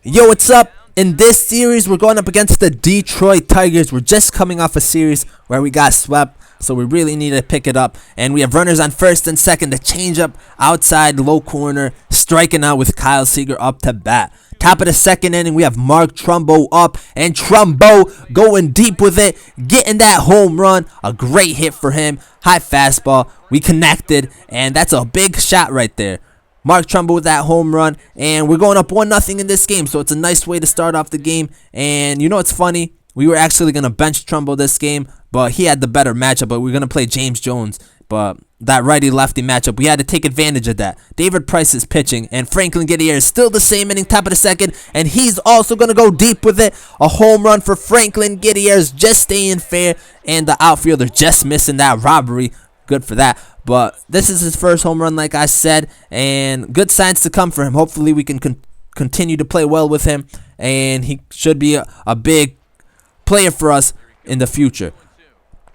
Yo, what's up? In this series, we're going up against the Detroit Tigers. We're just coming off a series where we got swept, so we really need to pick it up. And we have runners on first and second. The changeup outside low corner, striking out with Seager up to bat. Top of the second inning, we have Trumbo up, and Trumbo going deep with it, getting that home run. A great hit for him. High fastball. We connected, and that's a big shot right there. Trumbo with that home run, and we're going up 1-0 in this game, so it's a nice way to start off the game. And you know what's funny? We were actually going to bench Trumbo this game, but he had the better matchup, but we're going to play James Jones. But that righty-lefty matchup, we had to take advantage of that. David Price is pitching, and Franklin Gutierrez is still the same inning, top of the second, and he's also going to go deep with it. A home run for Franklin Gutierrez, just staying fair, and the outfielder just missing that robbery. Good for that. But this is his first home run, like I said, and good signs to come for him. Hopefully we can continue to play well with him, and he should be a big player for us in the future.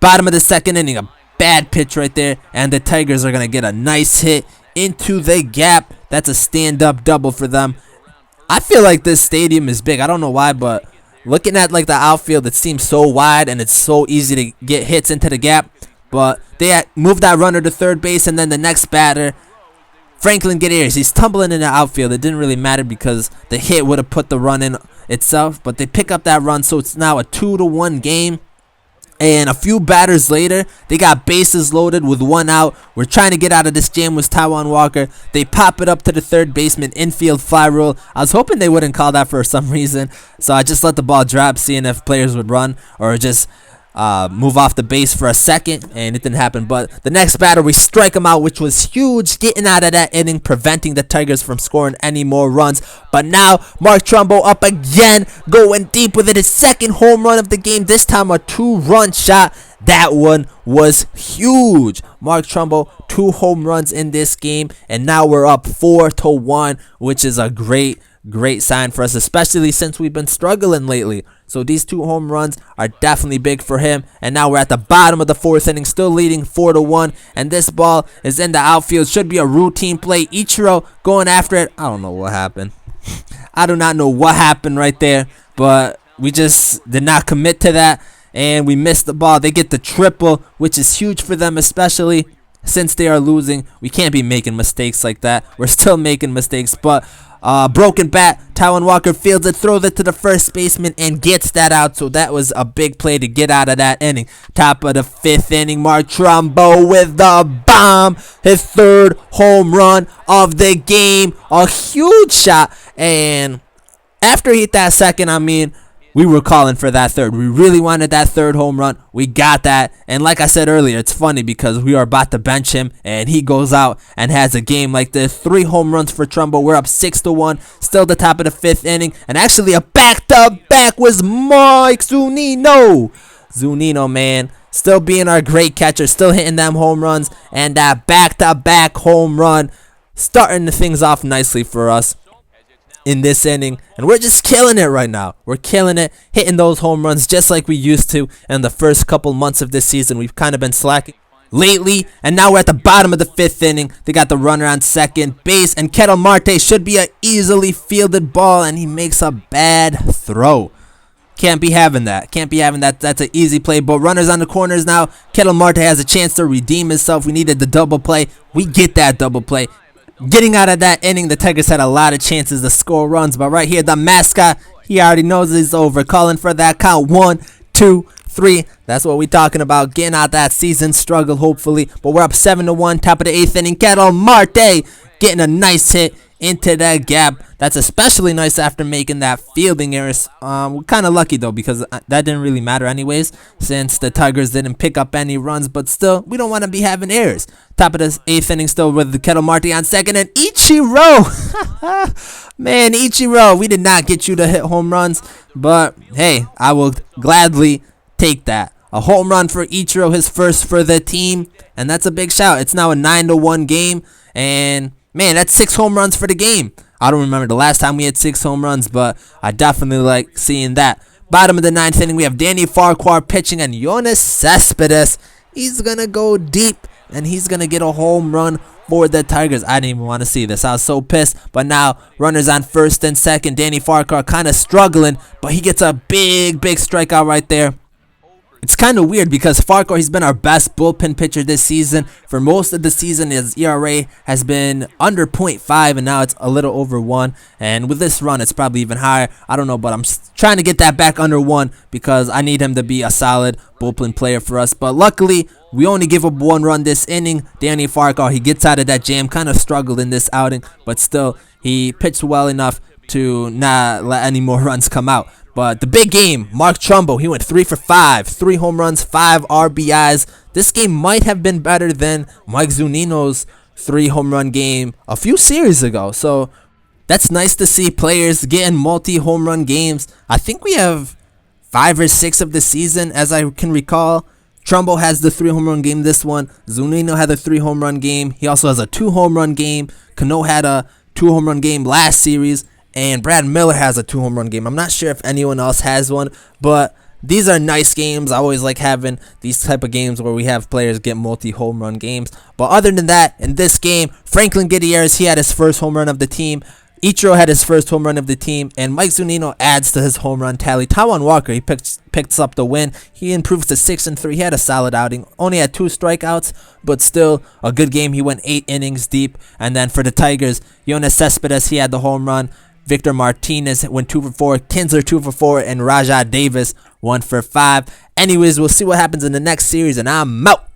Bottom of the second inning, a bad pitch right there, and the Tigers are going to get a nice hit into the gap. That's a stand-up double for them. I feel like this stadium is big. I don't know why, but looking at like the outfield, it seems so wide, and it's so easy to get hits into the gap. But they moved that runner to third base, and then the next batter, Franklin Gutierrez, he's tumbling in the outfield. It didn't really matter because the hit would have put the run in itself, but they pick up that run, so it's now a 2-1 game. And a few batters later, they got bases loaded with one out. We're trying to get out of this jam with Taijuan Walker. They pop it up to the third baseman, infield fly rule. I was hoping they wouldn't call that for some reason, so I just let the ball drop, seeing if players would run or just move off the base for a second, and it didn't happen. But the next batter, we strike him out, which was huge, getting out of that inning, preventing the Tigers from scoring any more runs. But now Trumbo up again, going deep with it, his second home run of the game, this time a 2-run shot. That one was huge. Trumbo, 2 home runs in this game, and now we're up 4-1, which is a great sign for us, especially since we've been struggling lately. So these 2 home runs are definitely big for him. And now we're at the bottom of the 4th inning, still leading 4-1. And this ball is in the outfield. Should be a routine play. Ichiro going after it. I don't know what happened. I do not know what happened right there. But we just did not commit to that, and we missed the ball. They get the triple, which is huge for them, especially since they are losing. We can't be making mistakes like that. We're still making mistakes, but broken bat, Taijuan Walker fields it, throws it to the first baseman, and gets that out. So that was a big play to get out of that inning. Top of the 5th inning, Trumbo with the bomb, his 3rd home run of the game, a huge shot. And after he hit that second, I mean, we were calling for that 3rd. We really wanted that 3rd home run. We got that. And like I said earlier, it's funny because we are about to bench him, and he goes out and has a game like this. 3 home runs for Trumbo. We're up 6-1. Still the top of the 5th inning. And actually a back-to-back was Mike Zunino. Zunino, man, still being our great catcher. Still hitting them home runs. And that back-to-back home run starting the things off nicely for us in this inning, and we're just killing it right now. We're killing it, hitting those home runs just like we used to in the first couple months of this season. We've kind of been slacking lately, and now we're at the bottom of the 5th inning. They got the runner on second base, and Marte should be an easily fielded ball, and he makes a bad throw. Can't be having that. Can't be having that. That's an easy play. But runners on the corners now. Marte has a chance to redeem himself. We needed the double play. We get that double play. Getting out of that inning, the Tigers had a lot of chances to score runs, but right here, the mascot, he already knows it's over. Calling for that count. 1, 2, 3. That's what we're talking about. Getting out that season struggle, hopefully. But we're up 7-1. Top of the 8th inning. Marte getting a nice hit into that gap. That's especially nice after making that fielding error. We're kind of lucky though, because that didn't really matter anyways, since the Tigers didn't pick up any runs. But still, we don't want to be having errors. Top of the 8th inning, still with the Marte on second, and Ichiro. Man, Ichiro, we did not get you to hit home runs, but hey, I will gladly take that. A home run for Ichiro, his first for the team, and that's a big shout. It's now a 9-1 game, and man, that's 6 home runs for the game. I don't remember the last time we had 6 home runs, but I definitely like seeing that. Bottom of the 9th inning, we have Danny Farquhar pitching, and Yoenis Cespedes, he's going to go deep, and he's going to get a home run for the Tigers. I didn't even want to see this. I was so pissed. But now runners on first and second. Danny Farquhar kind of struggling, but he gets a big strikeout right there. It's kind of weird because Farquhar, he's been our best bullpen pitcher this season. For most of the season, his ERA has been under 0.5, and now it's a little over 1. And with this run, it's probably even higher. I don't know, but I'm trying to get that back under 1 because I need him to be a solid bullpen player for us. But luckily, we only give up 1 run this inning. Danny Farquhar, he gets out of that jam, kind of struggled in this outing, but still, he pitched well enough to not let any more runs come out. But the big game, Mark Trumbo, he went 3 for 5, 3 home runs, 5 RBIs. This game might have been better than Mike Zunino's 3 home run game a few series ago. So that's nice to see players getting multi-home run games. I think we have 5 or 6 of the season, as I can recall. Trumbo has the 3 home run game this one. Zunino had a 3 home run game. He also has a 2 home run game. Cano had a 2 home run game last series. And Brad Miller has a 2 home run game. I'm not sure if anyone else has one, but these are nice games. I always like having these type of games where we have players get multi-home run games. But other than that, in this game, Franklin Gutierrez, he had his first home run of the team. Ichiro had his first home run of the team, and Mike Zunino adds to his home run tally. Taijuan Walker, he picks up the win. He improves to 6-3. He had a solid outing. Only had 2 strikeouts, but still a good game. He went 8 innings deep. And then for the Tigers, Yoenis Cespedes, he had the home run. Victor Martinez went 2 for 4, Kinsler 2 for 4, and Rajah Davis 1 for 5. Anyways, we'll see what happens in the next series, and I'm out.